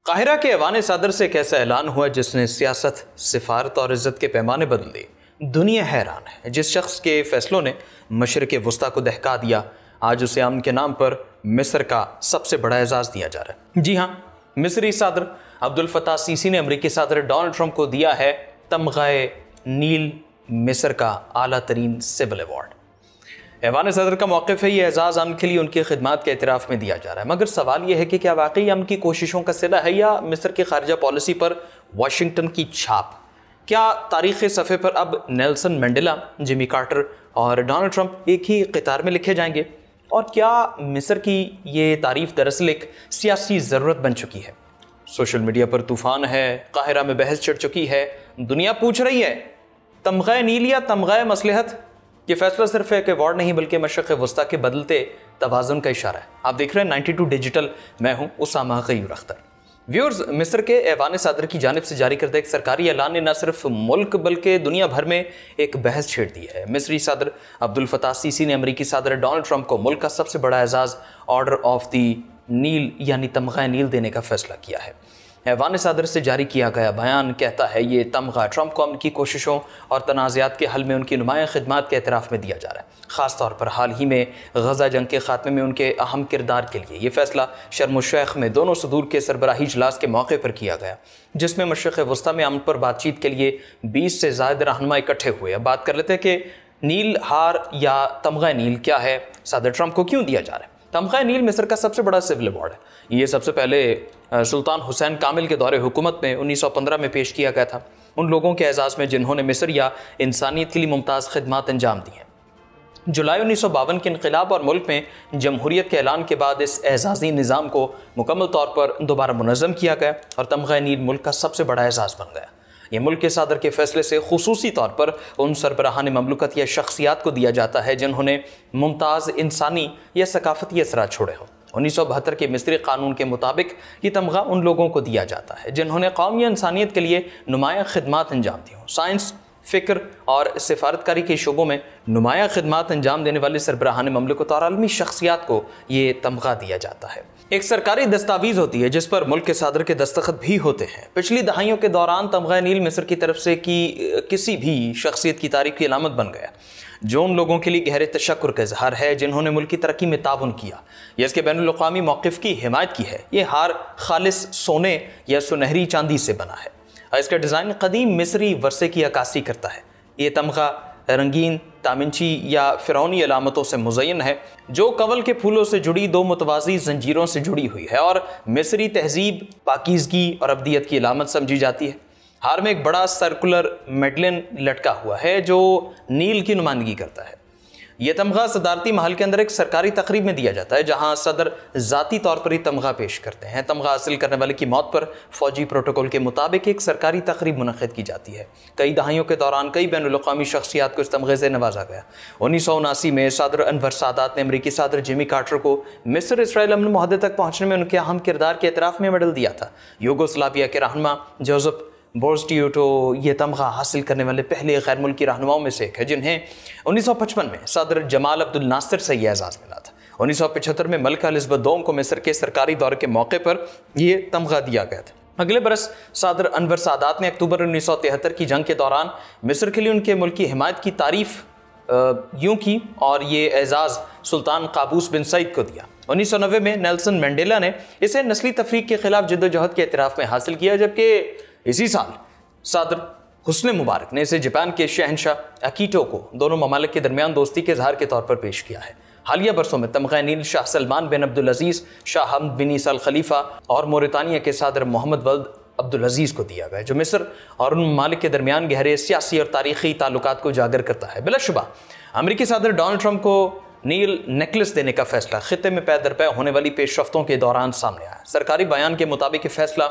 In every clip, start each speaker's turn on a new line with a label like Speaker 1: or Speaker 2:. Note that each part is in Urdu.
Speaker 1: قاہرہ کے ایوان صدر سے ایک ایسا اعلان ہوا جس نے سیاست، سفارت اور عزت کے پیمانے بدل دیے۔ دنیا حیران ہے۔ جس شخص کے فیصلوں نے مشرق وسطیٰ کو دہکا دیا، آج اسے امن کے نام پر مصر کا سب سے بڑا اعزاز دیا جا رہا ہے۔ جی ہاں، مصری صدر عبدالفتاح السیسی نے امریکی صدر ڈونلڈ ٹرمپ کو دیا ہے تمغہ نیل، مصر کا اعلیٰ ترین سول ایوارڈ۔ ایوان صدر کا موقف ہے یہ اعزاز امن کے لیے ان کی خدمات کے اعتراف میں دیا جا رہا ہے، مگر سوال یہ ہے کہ کیا واقعی امن کی کوششوں کا صلہ ہے یا مصر کی خارجہ پالیسی پر واشنگٹن کی چھاپ؟ کیا تاریخ صفحے پر اب نیلسن منڈیلا، جیمی کارٹر اور ڈونلڈ ٹرمپ ایک ہی قطار میں لکھے جائیں گے؟ اور کیا مصر کی یہ تعریف دراصل ایک سیاسی ضرورت بن چکی ہے؟ سوشل میڈیا پر طوفان ہے، قاہرہ میں بحث چڑھ چکی ہے، دنیا پوچھ رہی ہے تمغہ نیل یا تمغہ مصلحت؟ یہ فیصلہ صرف ایک ایوارڈ نہیں بلکہ مشرق وسطیٰ کے بدلتے توازن کا اشارہ ہے۔ آپ دیکھ رہے ہیں 92 ڈیجیٹل، میں ہوں اسامہ غیور اختر۔ ویورز، مصر کے ایوان صدر کی جانب سے جاری کردہ ایک سرکاری اعلان نے نہ صرف ملک بلکہ دنیا بھر میں ایک بحث چھیڑ دی ہے۔ مصری صدر عبدالفتاح السیسی نے امریکی صدر ڈونلڈ ٹرمپ کو ملک کا سب سے بڑا اعزاز آرڈر آف دی نیل یعنی تمغہ نیل دینے کا فیصلہ کیا ہے۔ ایوان صدر سے جاری کیا گیا بیان کہتا ہے یہ تمغہ ٹرمپ کو امن کی کوششوں اور تنازعات کے حل میں ان کی نمایاں خدمات کے اعتراف میں دیا جا رہا ہے، خاص طور پر حال ہی میں غزہ جنگ کے خاتمے میں ان کے اہم کردار کے لیے۔ یہ فیصلہ شرم الشیخ میں دونوں صدور کے سربراہی اجلاس کے موقع پر کیا گیا، جس میں مشرق وسطیٰ میں امن پر بات چیت کے لیے 20 سے زائد رہنما اکٹھے ہوئے۔ اب بات کر لیتے ہیں کہ نیل ہار یا تمغہ نیل کیا ہے، صدر ٹرمپ کو کیوں دیا جا رہا ہے۔ تمغہ نیل مصر کا سب سے بڑا سول ایوارڈ ہے۔ یہ سب سے پہلے سلطان حسین کامل کے دور حکومت میں 1915 میں پیش کیا گیا تھا، ان لوگوں کے اعزاز میں جنہوں نے مصر یا انسانیت کے لیے ممتاز خدمات انجام دی ہیں۔ جولائی 1952 کے انقلاب اور ملک میں جمہوریت کے اعلان کے بعد اس اعزازی نظام کو مکمل طور پر دوبارہ منظم کیا گیا اور تمغہ نیل ملک کا سب سے بڑا اعزاز بن گیا۔ یہ ملک کے صدر کے فیصلے سے خصوصی طور پر ان سربراہان مملکت یا شخصیات کو دیا جاتا ہے جنہوں نے ممتاز انسانی یا ثقافتی اثرات چھوڑے ہوں۔ 1972 کے مصری قانون کے مطابق یہ تمغہ ان لوگوں کو دیا جاتا ہے جنہوں نے قوم یا انسانیت کے لیے نمایاں خدمات انجام دی ہوں۔ سائنس، فکر اور سفارتکاری کے شعبوں میں نمایاں خدمات انجام دینے والے سربراہان مملکت اور عالمی شخصیات کو یہ تمغہ دیا جاتا ہے۔ ایک سرکاری دستاویز ہوتی ہے جس پر ملک کے صدر کے دستخط بھی ہوتے ہیں۔ پچھلی دہائیوں کے دوران تمغہ نیل مصر کی طرف سے کسی بھی شخصیت کی تاریخ کی علامت بن گیا، جو ان لوگوں کے لیے گہرے تشکر کا اظہار ہے جنہوں نے ملک کی ترقی میں تعاون کیا یا اس کے بین الاقوامی موقف کی حمایت کی ہے۔ یہ ہار خالص سونے یا سنہری چاندی سے بنا ہے اور اس کا ڈیزائن قدیم مصری ورثے کی عکاسی کرتا ہے۔ یہ تمغہ رنگین تامنچی یا فرعونی علامتوں سے مزین ہے جو کنول کے پھولوں سے جڑی دو متوازی زنجیروں سے جڑی ہوئی ہے اور مصری تہذیب، پاکیزگی اور ابدیت کی علامت سمجھی جاتی ہے۔ ہار میں ایک بڑا سرکولر میڈلن لٹکا ہوا ہے جو نیل کی نمائندگی کرتا ہے۔ یہ تمغہ صدارتی محل کے اندر ایک سرکاری تقریب میں دیا جاتا ہے جہاں صدر ذاتی طور پر ہی تمغہ پیش کرتے ہیں۔ تمغہ حاصل کرنے والے کی موت پر فوجی پروٹوکول کے مطابق ایک سرکاری تقریب منعقد کی جاتی ہے۔ کئی دہائیوں کے دوران کئی بین الاقوامی شخصیات کو اس تمغے سے نوازا گیا۔ 1979 میں صدر انور سادات نے امریکی صدر جیمی کارٹر کو مصر اسرائیل امن معاہدے تک پہنچنے میں ان کے اہم کردار کے اعتراف میں میڈل دیا تھا۔ یوگوسلاویہ کے رہنما جوزف بورز ٹیوٹو یہ تمغہ حاصل کرنے والے پہلے غیر ملکی رہنماؤں میں سے ایک ہے جنہیں 1955 میں صدر جمال عبد الناصر سے یہ اعزاز ملا تھا۔ 1975 میں ملکہ الزبتھ دوم کو مصر کے سرکاری دورے کے موقع پر یہ تمغہ دیا گیا تھا۔ اگلے برس صدر انور سادات نے اکتوبر 1973 کی جنگ کے دوران مصر کے لیے ان کے ملکی حمایت کی تعریف یوں کی اور یہ اعزاز سلطان قابوس بن سعید کو دیا۔ 1990 میں نیلسن منڈیلا نے اسے نسلی تفریق کے خلاف جدوجہد کے اعتراف میں حاصل کیا، جبکہ اسی سال صدر حسنی مبارک نے اسے جاپان کے شہنشاہ اکیٹو کو دونوں ممالک کے درمیان دوستی کے اظہار کے طور پر پیش کیا ہے۔ حالیہ برسوں میں تمغہ نیل شاہ سلمان بن عبدالعزیز، شاہ حمد بن عیسی الخلیفہ اور موریتانیہ کے صدر محمد ولد عبدالعزیز کو دیا گیا، جو مصر اور ان ممالک کے درمیان گہرے سیاسی اور تاریخی تعلقات کو اجاگر کرتا ہے۔ بلا شبہ امریکی صدر ڈونلڈ ٹرمپ کو نیل نیکلس دینے کا فیصلہ خطے میں پے در پے ہونے والی پیش رفتوں کے دوران سامنے آیا۔ سرکاری بیان کے مطابق یہ فیصلہ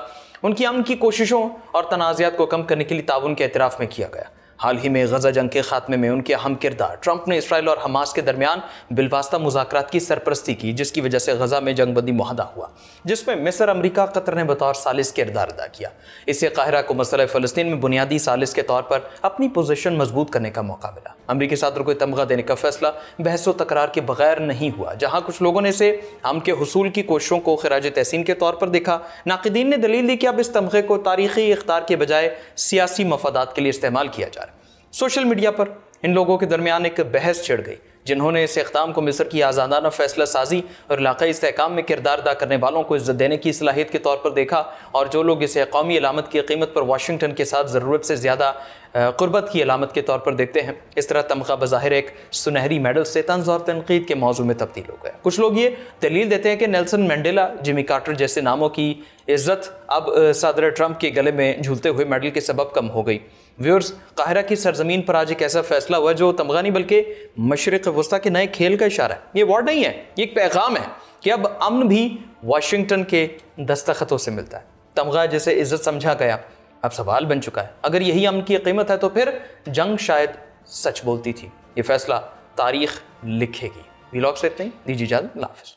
Speaker 1: ان کی امن کی کوششوں اور تنازعات کو کم کرنے کے لیے تعاون کے اعتراف میں کیا گیا۔ حال ہی میں غزہ جنگ کے خاتمے میں ان کے اہم کردار۔ ٹرمپ نے اسرائیل اور حماس کے درمیان بالواسطہ مذاکرات کی سرپرستی کی، جس کی وجہ سے غزہ میں جنگ بندی معاہدہ ہوا، جس میں مصر، امریکہ، قطر نے بطور ثالث کردار ادا کیا۔ اس سے قاہرہ کو مسئلہ فلسطین میں بنیادی ثالث کے طور پر اپنی پوزیشن مضبوط کرنے کا موقع ملا۔ امریکی صدر کو تمغہ دینے کا فیصلہ بحث و تکرار کے بغیر نہیں ہوا۔ جہاں کچھ لوگوں نے اسے امن کے حصول کی کوششوں کو خراج تحسین کے طور پر دیکھا، ناقدین نے دلیل دی کہ اب اس تمغے کو تاریخی اقدار کے بجائے سیاسی مفادات کے لیے استعمال کیا جا رہا ہے۔ سوشل میڈیا پر ان لوگوں کے درمیان ایک بحث چھڑ گئی جنہوں نے اس اقدام کو مصر کی آزادانہ فیصلہ سازی اور علاقائی استحکام میں کردار ادا کرنے والوں کو عزت دینے کی صلاحیت کے طور پر دیکھا، اور جو لوگ اسے قومی علامت کی قیمت پر واشنگٹن کے ساتھ ضرورت سے زیادہ قربت کی علامت کے طور پر دیکھتے ہیں۔ اس طرح تمغہ بظاہر ایک سنہری میڈل سے طنز اور تنقید کے موضوع میں تبدیل ہو گیا۔ کچھ لوگ یہ دلیل دیتے ہیں کہ نیلسن منڈیلا، جمی کارٹر جیسے ناموں کی عزت اب صدر ٹرمپ کے گلے میں جھولتے ہوئے میڈل کے سبب کم ہو گئی۔ ویورز، قاہرہ کی سرزمین پر آج ایک ایسا فیصلہ ہوا جو تمغہ نہیں بلکہ مشرق وسطیٰ کے نئے کھیل کا اشارہ ہے۔ یہ وارڈ نہیں ہے، یہ ایک پیغام ہے کہ اب امن بھی واشنگٹن کے دستخطوں سے ملتا ہے۔ تمغہ جسے عزت سمجھا گیا اب سوال بن چکا ہے۔ اگر یہی امن کی قیمت ہے تو پھر جنگ شاید سچ بولتی تھی۔ یہ فیصلہ تاریخ لکھے گی۔ ویلاگ سے اتنا ہی، دیجیے اجازت، اللہ حافظ۔